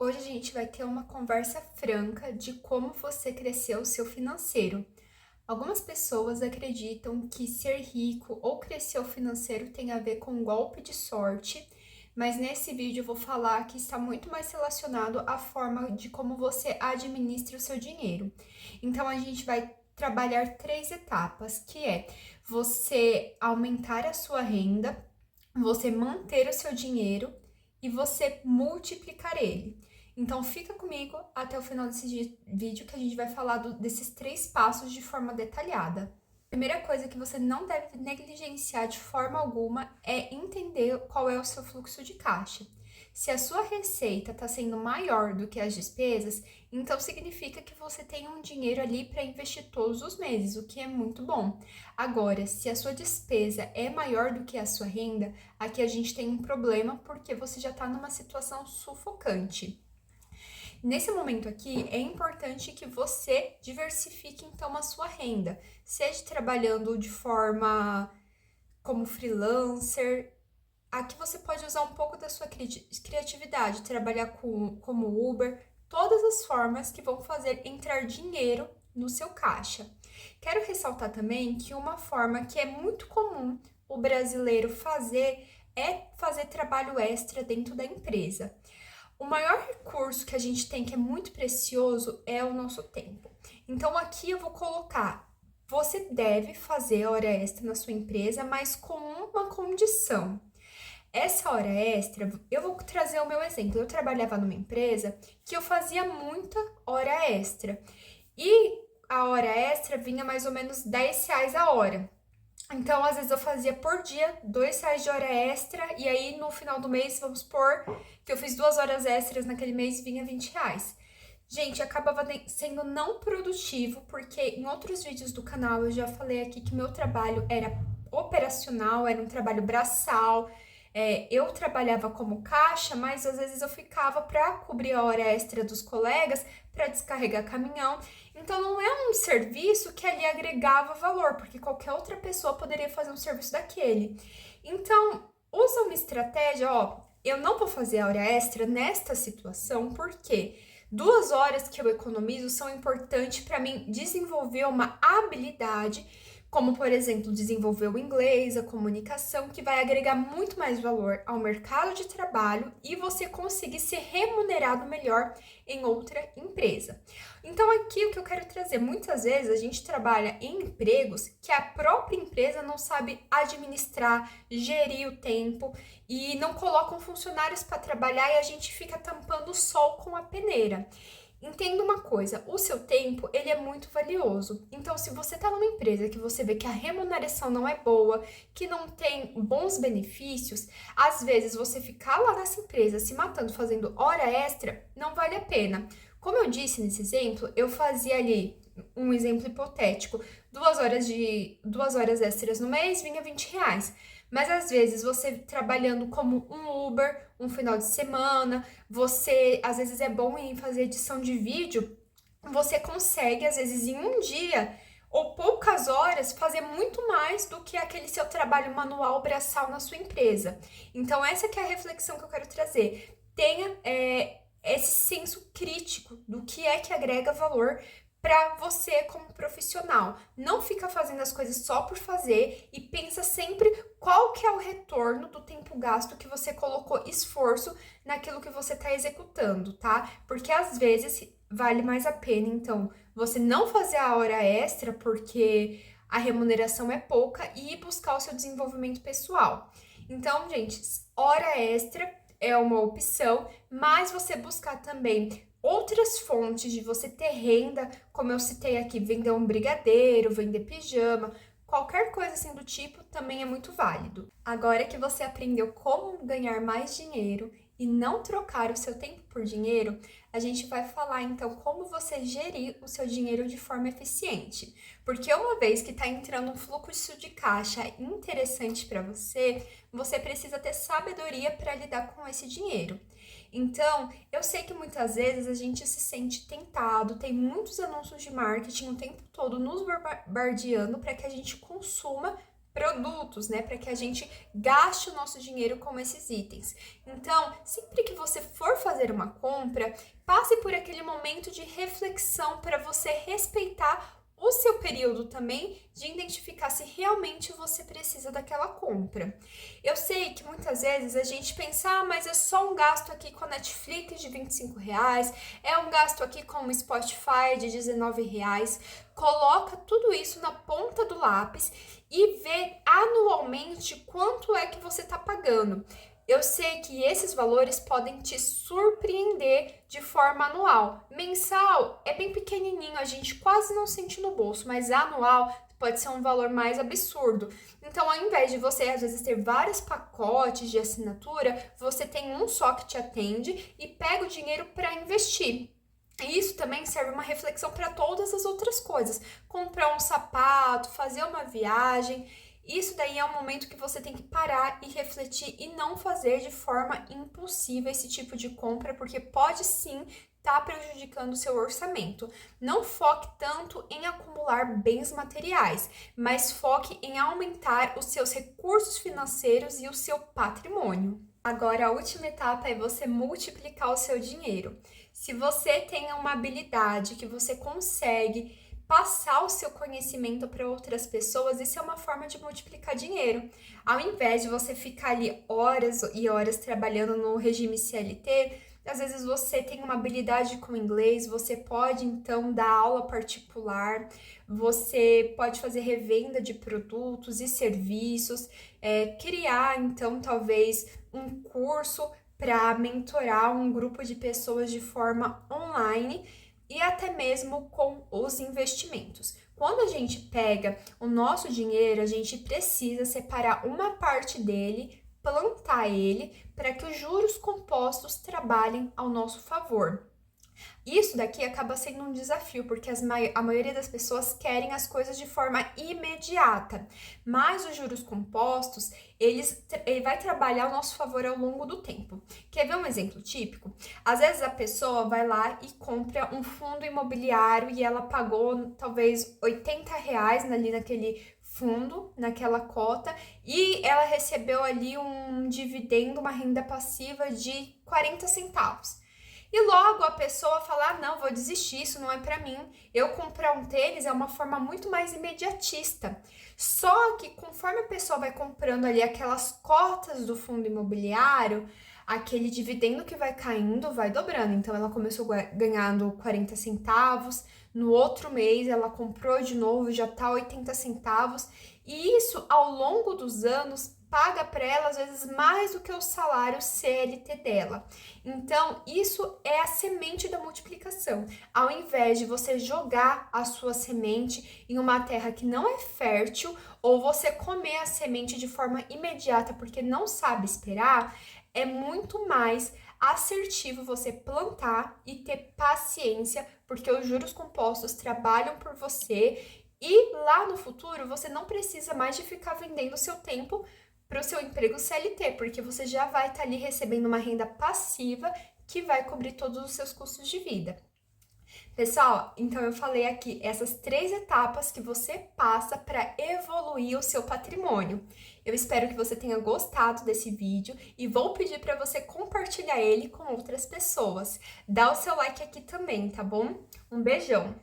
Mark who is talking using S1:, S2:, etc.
S1: Hoje a gente vai ter uma conversa franca de como você cresceu o seu financeiro. Algumas pessoas acreditam que ser rico ou crescer o financeiro tem a ver com um golpe de sorte, mas nesse vídeo eu vou falar que está muito mais relacionado à forma de como você administra o seu dinheiro. Então a gente vai trabalhar três etapas, que é você aumentar a sua renda, você manter o seu dinheiro e você multiplicar ele. Então fica comigo até o final desse vídeo que a gente vai falar desses três passos de forma detalhada. Primeira coisa que você não deve negligenciar de forma alguma é entender qual é o seu fluxo de caixa. Se a sua receita está sendo maior do que as despesas, então significa que você tem um dinheiro ali para investir todos os meses, o que é muito bom. Agora, se a sua despesa é maior do que a sua renda, aqui a gente tem um problema porque você já está numa situação sufocante. Nesse momento aqui, é importante que você diversifique então a sua renda, seja trabalhando de forma como freelancer. Aqui você pode usar um pouco da sua criatividade, trabalhar como Uber, todas as formas que vão fazer entrar dinheiro no seu caixa. Quero ressaltar também que uma forma que é muito comum o brasileiro fazer é fazer trabalho extra dentro da empresa. O maior recurso que a gente tem, que é muito precioso, é o nosso tempo. Então, aqui eu vou colocar: você deve fazer hora extra na sua empresa, mas com uma condição. Essa hora extra, eu vou trazer o meu exemplo. Eu trabalhava numa empresa que eu fazia muita hora extra. E a hora extra vinha mais ou menos R$ 10 a hora. Então, às vezes eu fazia por dia R$ 2 de hora extra, e aí no final do mês, vamos supor que eu fiz 2 horas extras naquele mês, vinha R$ 20. Gente, acabava sendo não produtivo, porque em outros vídeos do canal eu já falei aqui que meu trabalho era operacional, era um trabalho braçal. Eu trabalhava como caixa, mas às vezes eu ficava para cobrir a hora extra dos colegas, para descarregar caminhão. Então não é um serviço que ali agregava valor, porque qualquer outra pessoa poderia fazer um serviço daquele. Então, usa uma estratégia, ó, eu não vou fazer a hora extra nesta situação, porque 2 horas que eu economizo são importantes para mim desenvolver uma habilidade, como, por exemplo, desenvolver o inglês, a comunicação, que vai agregar muito mais valor ao mercado de trabalho e você conseguir ser remunerado melhor em outra empresa. Então, aqui o que eu quero trazer, muitas vezes a gente trabalha em empregos que a própria empresa não sabe administrar, gerir o tempo e não colocam funcionários para trabalhar e a gente fica tampando o sol com a peneira. Entenda uma coisa, o seu tempo, ele é muito valioso. Então, se você está numa empresa que você vê que a remuneração não é boa, que não tem bons benefícios, às vezes você ficar lá nessa empresa se matando fazendo hora extra, não vale a pena. Como eu disse nesse exemplo, eu fazia ali um exemplo hipotético, 2 horas extras no mês, vinha R$ 20. Mas às vezes você trabalhando como um Uber, um final de semana, você às vezes é bom em fazer edição de vídeo, você consegue às vezes em um dia ou poucas horas fazer muito mais do que aquele seu trabalho manual braçal na sua empresa. Então essa que é a reflexão que eu quero trazer. Tenha esse senso crítico do que é que agrega valor para você como profissional. Não fica fazendo as coisas só por fazer e pensa sempre qual que é o retorno do tempo gasto que você colocou esforço naquilo que você está executando, tá? Porque às vezes vale mais a pena, então, você não fazer a hora extra porque a remuneração é pouca e ir buscar o seu desenvolvimento pessoal. Então, gente, hora extra é uma opção, mas você buscar também outras fontes de você ter renda, como eu citei aqui, vender um brigadeiro, vender pijama, qualquer coisa assim do tipo também é muito válido. Agora que você aprendeu como ganhar mais dinheiro e não trocar o seu tempo por dinheiro, a gente vai falar então como você gerir o seu dinheiro de forma eficiente. Porque uma vez que está entrando um fluxo de caixa interessante para você, você precisa ter sabedoria para lidar com esse dinheiro. Então, eu sei que muitas vezes a gente se sente tentado, tem muitos anúncios de marketing o tempo todo nos bombardeando para que a gente consuma produtos, né, para que a gente gaste o nosso dinheiro com esses itens. Então, sempre que você for fazer uma compra, passe por aquele momento de reflexão para você respeitar o seu período também de identificar se realmente você precisa daquela compra. Eu sei que muitas vezes a gente pensa, mas é só um gasto aqui com a Netflix de R$ 25, é um gasto aqui com o Spotify de R$ 19. Coloca tudo isso na ponta do lápis e vê anualmente quanto é que você está pagando. Eu sei que esses valores podem te surpreender de forma anual. Mensal é bem pequenininho, a gente quase não sente no bolso, mas anual pode ser um valor mais absurdo. Então, ao invés de você, às vezes, ter vários pacotes de assinatura, você tem um só que te atende e pega o dinheiro para investir. E isso também serve uma reflexão para todas as outras coisas. Comprar um sapato, fazer uma viagem. Isso daí é um momento que você tem que parar e refletir e não fazer de forma impulsiva esse tipo de compra, porque pode sim estar prejudicando o seu orçamento. Não foque tanto em acumular bens materiais, mas foque em aumentar os seus recursos financeiros e o seu patrimônio. Agora, a última etapa é você multiplicar o seu dinheiro. Se você tem uma habilidade que você consegue passar o seu conhecimento para outras pessoas, isso é uma forma de multiplicar dinheiro. Ao invés de você ficar ali horas e horas trabalhando no regime CLT, às vezes você tem uma habilidade com inglês, você pode então dar aula particular, você pode fazer revenda de produtos e serviços, criar então talvez um curso para mentorar um grupo de pessoas de forma online e até mesmo com os investimentos. Quando a gente pega o nosso dinheiro, a gente precisa separar uma parte dele, plantar ele, para que os juros compostos trabalhem ao nosso favor. Isso daqui acaba sendo um desafio, porque a maioria das pessoas querem as coisas de forma imediata, mas os juros compostos, ele vai trabalhar ao nosso favor ao longo do tempo. Quer ver um exemplo típico? Às vezes a pessoa vai lá e compra um fundo imobiliário e ela pagou talvez R$ 80 ali naquele fundo, naquela cota, e ela recebeu ali um dividendo, uma renda passiva de 40 centavos. E logo a pessoa fala, não, vou desistir, isso não é para mim. Eu comprar um tênis é uma forma muito mais imediatista. Só que conforme a pessoa vai comprando ali aquelas cotas do fundo imobiliário, aquele dividendo que vai caindo vai dobrando. Então ela começou ganhando 40 centavos, no outro mês ela comprou de novo, já tá 80 centavos. E isso ao longo dos anos paga para ela às vezes mais do que o salário CLT dela. Então, isso é a semente da multiplicação. Ao invés de você jogar a sua semente em uma terra que não é fértil, ou você comer a semente de forma imediata porque não sabe esperar, é muito mais assertivo você plantar e ter paciência, porque os juros compostos trabalham por você e lá no futuro você não precisa mais de ficar vendendo o seu tempo para o seu emprego CLT, porque você já vai estar ali recebendo uma renda passiva que vai cobrir todos os seus custos de vida. Pessoal, então eu falei aqui essas 3 etapas que você passa para evoluir o seu patrimônio. Eu espero que você tenha gostado desse vídeo e vou pedir para você compartilhar ele com outras pessoas. Dá o seu like aqui também, tá bom? Um beijão!